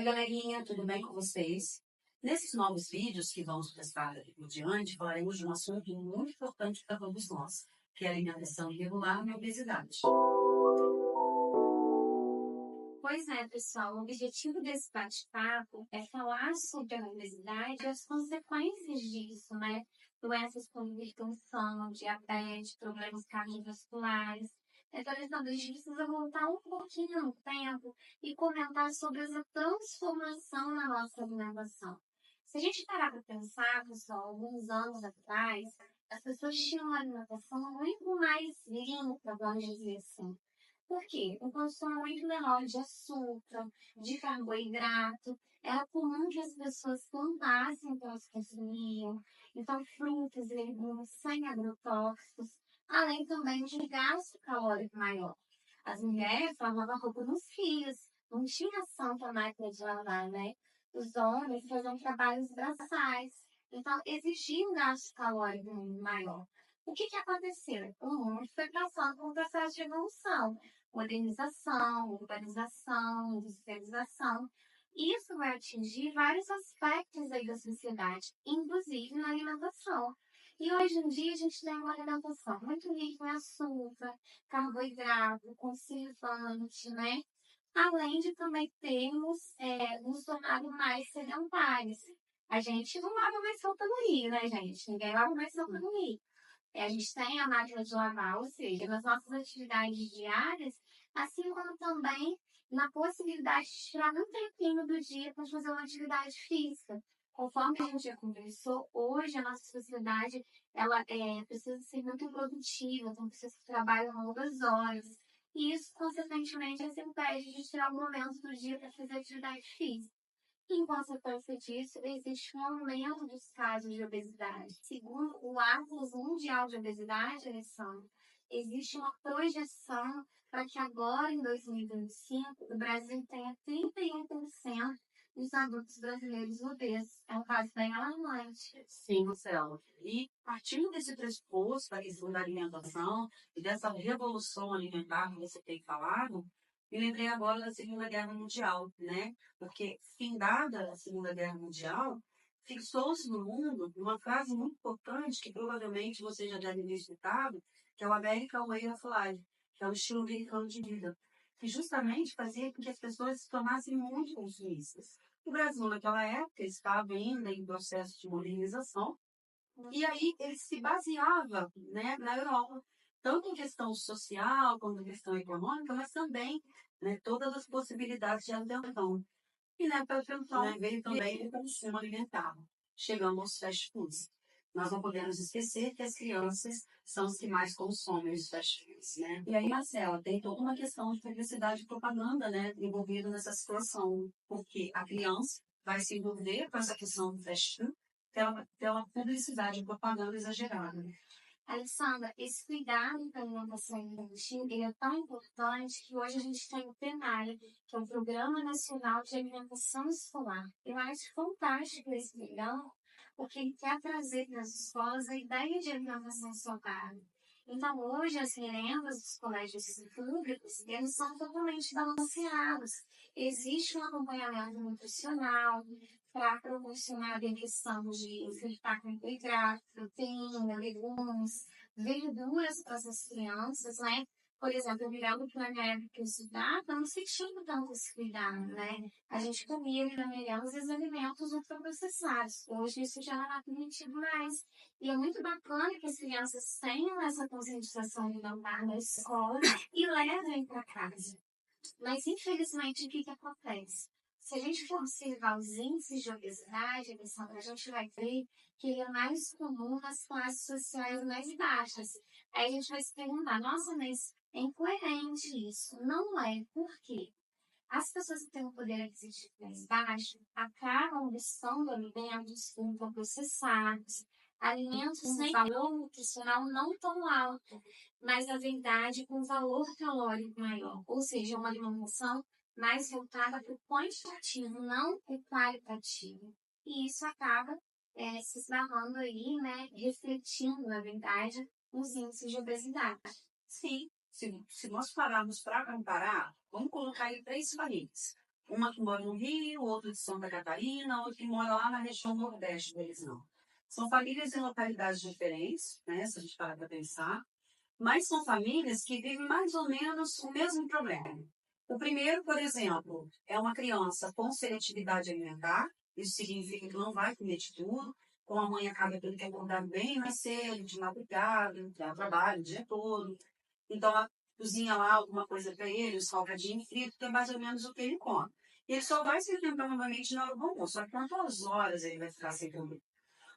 Oi, galerinha, tudo bem com vocês? Nesses novos vídeos que vamos prestar por diante, falaremos de um assunto muito importante para todos nós, que é a alimentação irregular e a obesidade. Pois é, pessoal, o objetivo desse bate-papo é falar sobre a obesidade e as consequências disso, né? Doenças como hipertensão, diabetes, problemas cardiovasculares. Então, a gente precisa voltar um pouquinho no tempo e comentar sobre essa transformação na nossa alimentação. Se a gente parar para pensar, pessoal, alguns anos atrás, as pessoas tinham uma alimentação muito mais limpa, vamos dizer assim. Por quê? Um consumo muito menor de açúcar, de carboidrato. Era comum que as pessoas plantassem o que elas consumiam. Então, frutas e legumes sem agrotóxicos, além também de gasto calórico maior. As mulheres lavavam roupa nos rios, não tinha santa máquina de lavar, né? Os homens faziam trabalhos braçais, então exigia um gasto calórico maior. O que aconteceu? O mundo foi passando por um processo de evolução, modernização, urbanização, industrialização. Isso vai atingir vários aspectos aí da sociedade, inclusive na alimentação. E hoje em dia a gente tem uma alimentação muito rica em açúcar, carboidrato, conservante, né? Além de também termos nos tornado mais sedentários. A gente não lava mais roupa no Rio, né, gente? Ninguém lava mais roupa no Rio. A gente tem a máquina de lavar, ou seja, nas nossas atividades diárias, assim como também na possibilidade de tirar um tempinho do dia para fazer uma atividade física. Conforme a gente já conversou, hoje a nossa sociedade ela precisa ser muito produtiva, então precisa trabalhar longas horas. E isso, consequentemente, nos impede de tirar um momento do dia para fazer atividade física. Em consequência disso, existe um aumento dos casos de obesidade. Segundo o Atlas Mundial de Obesidade, Alessandra, existe uma projeção para que agora, em 2025, o Brasil tenha 31% dos adultos brasileiros obesos. É um caso bem alarmante. Sim, Marcelo. E partindo desse pressuposto da questão da alimentação e dessa revolução alimentar que você tem falado, me lembrei agora da Segunda Guerra Mundial, né? Porque, findada a Segunda Guerra Mundial, fixou-se no mundo uma frase muito importante que provavelmente você já deve ter escutado, que é o American Way of Life, que é o estilo americano de vida, que justamente fazia com que as pessoas se tornassem muito consumistas. O Brasil, naquela época, estava ainda em processo de modernização, e aí ele se baseava, né, na Europa, tanto em questão social, quanto em questão econômica, mas também, né, todas as possibilidades de atenção. E nessa atenção, né, veio também o consumo alimentar, chegando aos fast foods. Nós não podemos esquecer que as crianças são as que mais consomem os fast foods, né? E aí, Marcela, tem toda uma questão de publicidade e propaganda, né, envolvida nessa situação, porque a criança vai se envolver com essa questão do fast food pela publicidade e propaganda exagerada, né? Alessandra, esse cuidado com a alimentação infantil ele é tão importante que hoje a gente tem o PNAE, que é o Programa Nacional de Alimentação Escolar. Eu acho fantástico esse programa, porque ele quer trazer para as escolas a ideia de alimentação saudável. Então, hoje, as merendas dos colégios públicos, eles são totalmente balanceados. Existe um acompanhamento nutricional para proporcionar a questão de ofertar carboidrato, proteína, legumes, verduras para essas crianças, né? Por exemplo, eu me lembro que na minha época que eu estudava, não se tinha tanto esse cuidado, né? A gente comia ali na merenda os alimentos ultraprocessados. Hoje isso já não é permitido mais. E é muito bacana que as crianças tenham essa conscientização alimentar na escola e levem para casa. Mas, infelizmente, o que acontece? Se a gente for observar os índices de obesidade, Alessandra, a gente vai ver que ele é mais comum nas classes sociais mais baixas. Aí a gente vai se perguntar, nossa, mas é incoerente isso. Não é. Por quê? As pessoas que têm um poder aquisitivo mais baixo acabam buscando alimentos ultraprocessados, alimentos sem valor nutricional não tão alto, mas, na verdade, com valor calórico maior. Ou seja, uma alimentação mais voltada para o quantitativo, não para o qualitativo. E isso acaba se esbarrando aí, né, refletindo, na verdade, nos índices de obesidade. Sim, se nós pararmos para comparar, vamos colocar aí três países. Uma que mora no Rio, outra de Santa Catarina, outra que mora lá na região nordeste deles, não. São famílias em localidades diferentes, né, se a gente parar para pensar, mas são famílias que vivem mais ou menos o mesmo problema. O primeiro, por exemplo, é uma criança com seletividade alimentar, isso significa que não vai comer de tudo, como a mãe acaba tendo que acordar bem mais cedo, de madrugada, dar trabalho o dia todo. Então, ela cozinha lá alguma coisa para ele, um salgadinho frito, que é mais ou menos o que ele come. E ele só vai se alimentar novamente na hora do almoço. Só que quantas horas ele vai ficar sem comer?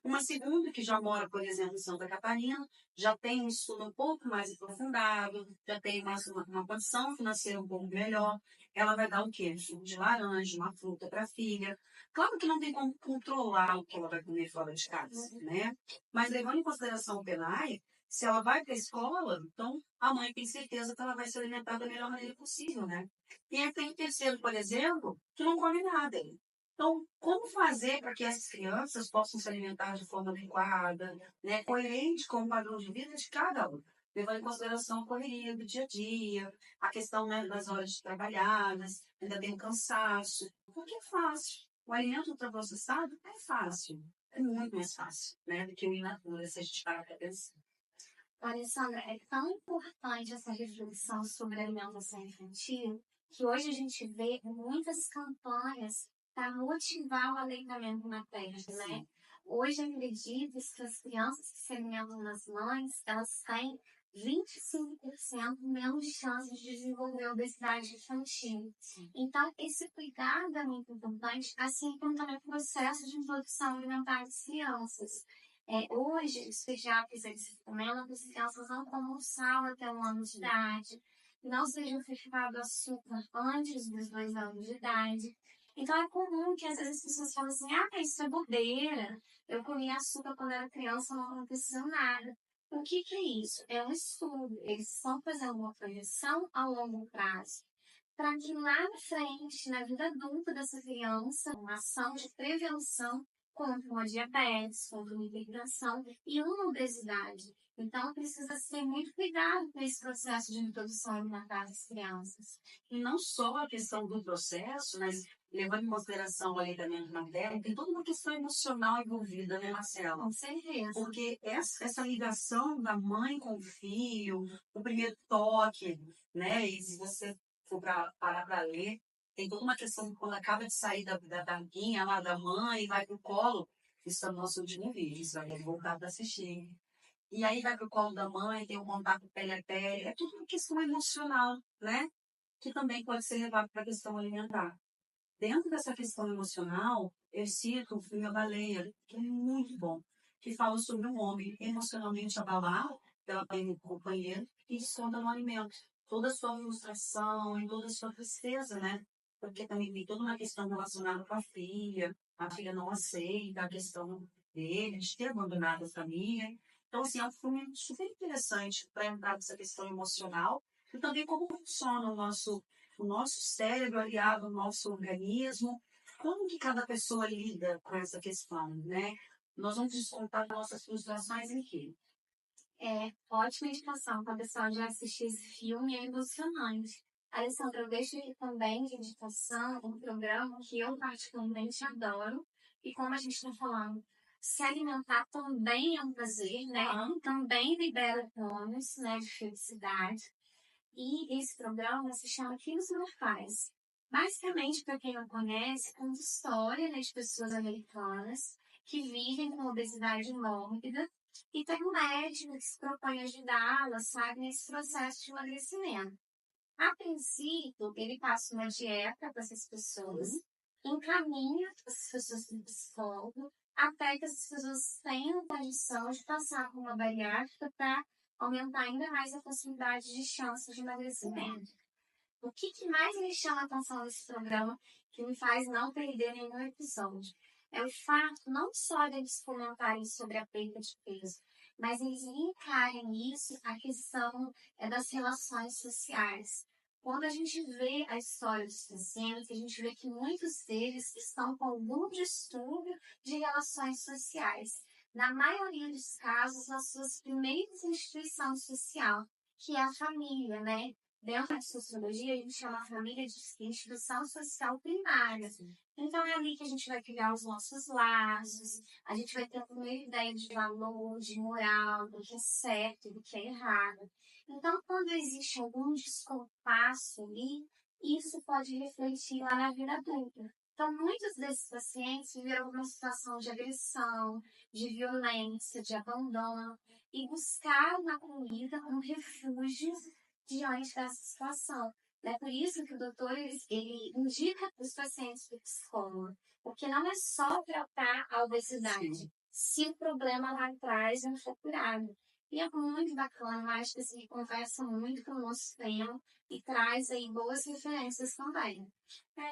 Uma segunda, que já mora, por exemplo, em Santa Catarina, já tem um estudo um pouco mais aprofundado, já tem uma condição financeira um pouco melhor. Ela vai dar o quê? Um suco de laranja, uma fruta para a filha. Claro que não tem como controlar o que ela vai comer fora de casa, né? Mas levando em consideração o PNAE, se ela vai para a escola, então a mãe tem certeza que ela vai se alimentar da melhor maneira possível, né? E aí tem o terceiro, por exemplo, que não come nada. Então, como fazer para que essas crianças possam se alimentar de forma adequada, né, coerente com o padrão de vida de cada um, levando em consideração a correria do dia a dia, a questão, né, das horas de trabalhadas, ainda tem o cansaço, porque é fácil. O alimento ultraprocessado é fácil, é muito mais fácil, né, do que o in natura, se a gente parar para pensar. Alessandra, é tão importante essa reflexão sobre a alimentação infantil que hoje a gente vê muitas campanhas para motivar o aleitamento materno, né? Hoje acredita-se que as crianças que se alimentam nas mães, elas têm 25% menos de chances de desenvolver obesidade infantil. Então, esse cuidado é muito importante, assim como também o processo de introdução alimentar das crianças. Hoje, os pediatras eles recomendam que as crianças não comam sal até 1 ano de idade, não sejam certificados açúcar antes dos 2 anos de idade. Então, é comum que às vezes as pessoas falam assim: ah, isso é bobeira, eu comi açúcar quando era criança, não aconteceu nada. O que é isso? É um estudo, eles estão fazendo uma projeção a longo prazo, para que lá na frente, na vida adulta dessa criança, uma ação de prevenção contra uma diabetes, contra uma hipertensão e uma obesidade. Então, precisa ser muito cuidado com esse processo de introdução alimentar das crianças. E não só a questão do processo, mas levando em consideração o aleitamento materno, tem toda uma questão emocional envolvida, né, Marcela? Com certeza. Porque essa ligação da mãe com o filho, o primeiro toque, né? E se você for parar para ler, tem toda uma questão de quando acaba de sair da barriguinha lá da mãe e vai pro colo. Isso é o nosso último vídeo, isso vai voltar para assistir. E aí vai pro colo da mãe, tem um contato pele a pele. É tudo uma questão emocional, né? Que também pode ser levado para a questão alimentar. Dentro dessa questão emocional, eu cito o filme A Baleia, que é muito bom, que fala sobre um homem emocionalmente abalado pela perda do companheiro e desconta no alimento. Toda a sua frustração e toda a sua tristeza, né? Porque também tem toda uma questão relacionada com a filha não aceita a questão dele, de ter abandonado a família. Então, assim, é um filme super interessante para entrar nessa questão emocional e também como funciona o nosso cérebro aliado ao nosso organismo, como que cada pessoa lida com essa questão, né? Nós vamos descontar nossas frustrações em quê? Ótima indicação para a pessoa já assistir esse filme, é emocionante. Alessandra, eu deixo aqui também de indicação um programa que eu particularmente adoro. E como a gente está falando, se alimentar também é um prazer, né? Também libera hormônios, né, de felicidade. E esse programa se chama Quilos Mortais. Basicamente, para quem não conhece, conta história, né, de pessoas americanas que vivem com obesidade mórbida e tem um médico que se propõe a ajudá-las, sabe, nesse processo de emagrecimento. A princípio, ele passa uma dieta para essas pessoas, encaminha essas pessoas para o psicólogo, até que essas pessoas tenham condição de passar por uma bariátrica para aumentar ainda mais a possibilidade de chances de emagrecimento. O que mais me chama a atenção nesse programa, que me faz não perder nenhum episódio, é o fato não só deles comentarem sobre a perda de peso, mas eles linkarem isso à questão das relações sociais. Quando a gente vê a história dos pacientes, a gente vê que muitos deles estão com algum distúrbio de relações sociais. Na maioria dos casos, nas suas primeiras instituições sociais, que é a família, né? Dentro da sociologia, a gente chama a família de instituição social primária. Então, é ali que a gente vai criar os nossos laços, a gente vai ter uma ideia de valor, de moral, do que é certo, do que é errado. Então, quando existe algum descompasso ali, isso pode refletir lá na vida adulta. Então, muitos desses pacientes viveram uma situação de agressão, de violência, de abandono, e buscaram na comida um refúgio diante dessa situação. É por isso que o doutor ele indica para os pacientes do psicólogo, porque não é só tratar a obesidade, se o problema lá atrás não for curado. E é muito bacana, eu acho que assim, conversa muito com o nosso tema e traz aí boas referências também.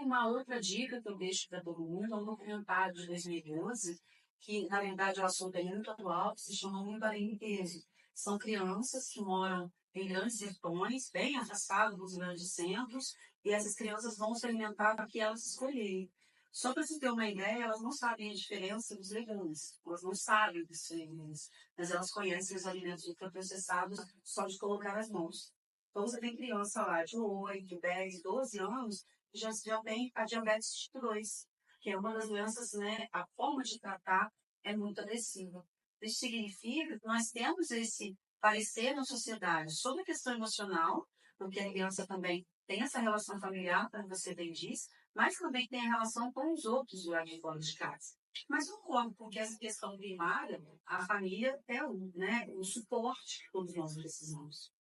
Uma outra dica que eu deixo para todo mundo é um documentário de 2012, que na verdade o assunto é muito atual, que se chama Mundo Além do Peso. São crianças que moram em grandes sertões, bem afastados dos grandes centros, e essas crianças vão se alimentar do que elas escolherem. Só para você ter uma ideia, elas não sabem a diferença dos legumes, elas não sabem o que são legumes, mas elas conhecem os alimentos ultraprocessados só de colocar as mãos. Então você tem criança lá de 8, 10, 12 anos já tem a diabetes tipo 2, que é uma das doenças, né, a forma de tratar é muito agressiva. Isso significa que nós temos esse parecer na sociedade sobre a questão emocional, porque a criança também tem essa relação familiar, como você bem disse, mas também tem a relação com os outros lá de fora de casa. Mas não como, porque essa questão primária, a família é o suporte que todos nós precisamos.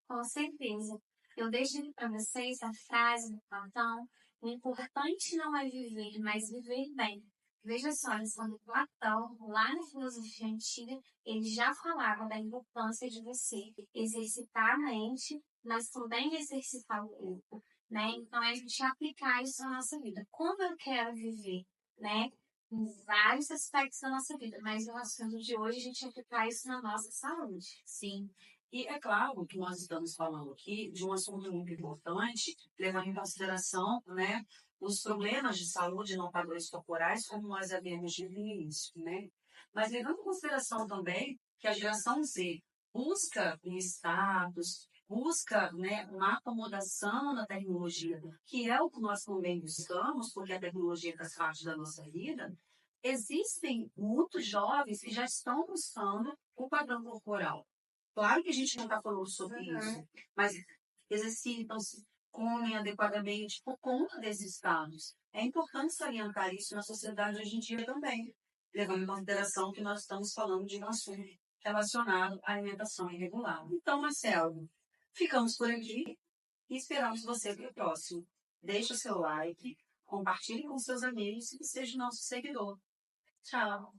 Com certeza. Eu deixo aqui para vocês a frase do Platão: o importante não é viver, mas viver bem. Veja só, quando Platão, lá na filosofia antiga, ele já falava da importância de você exercitar a mente, mas também exercitar o corpo, né? Então, é a gente aplicar isso na nossa vida. Como eu quero viver, né? Em vários aspectos da nossa vida, mas no assunto de hoje, a gente aplicar isso na nossa saúde. Sim. E é claro que nós estamos falando aqui de um assunto muito importante, levando em consideração, né, os problemas de saúde não padrões corporais, como nós havíamos dito no início, né? Mas levando em consideração também que a geração Z busca um status, busca, né, uma acomodação na tecnologia, que é o que nós também buscamos, porque a tecnologia faz parte da nossa vida. Existem muitos jovens que já estão buscando o padrão corporal. Claro que a gente não está falando sobre isso, mas exercitam-se, comem adequadamente por conta desses estados. É importante salientar isso na sociedade hoje em dia também, levando em consideração que nós estamos falando de um assunto relacionado à alimentação irregular. Então, Marcelo, ficamos por aqui e esperamos você para o próximo. Deixe o seu like, compartilhe com seus amigos e seja nosso seguidor. Tchau!